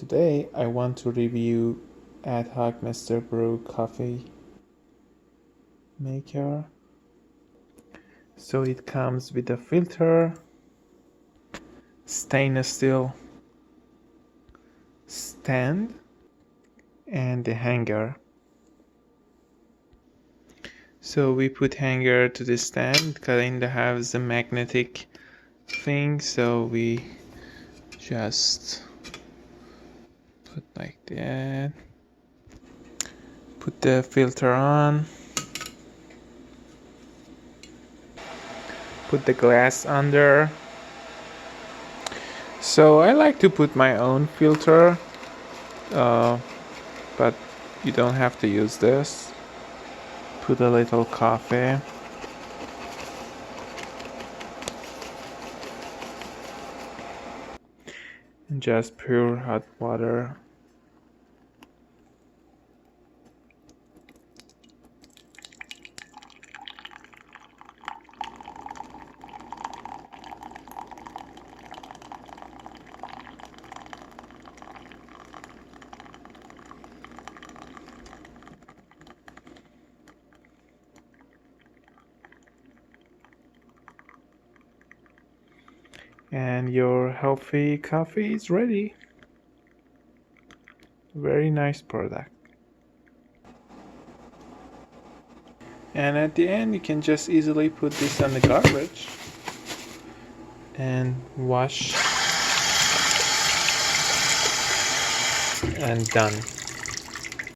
Today I want to review Ad Hoc Mr. Brew coffee maker. So it comes with a filter, stainless steel stand, and a hanger. So we put hanger to the stand, kind of has a magnetic thing, so we just put like that, put the filter on, put the glass under. So I like to put my own filter, but you don't have to use this. Put a little coffee. And just pure hot water. And your healthy coffee is ready. Very nice product. And at the end, you can just easily put this on the garbage and wash and done.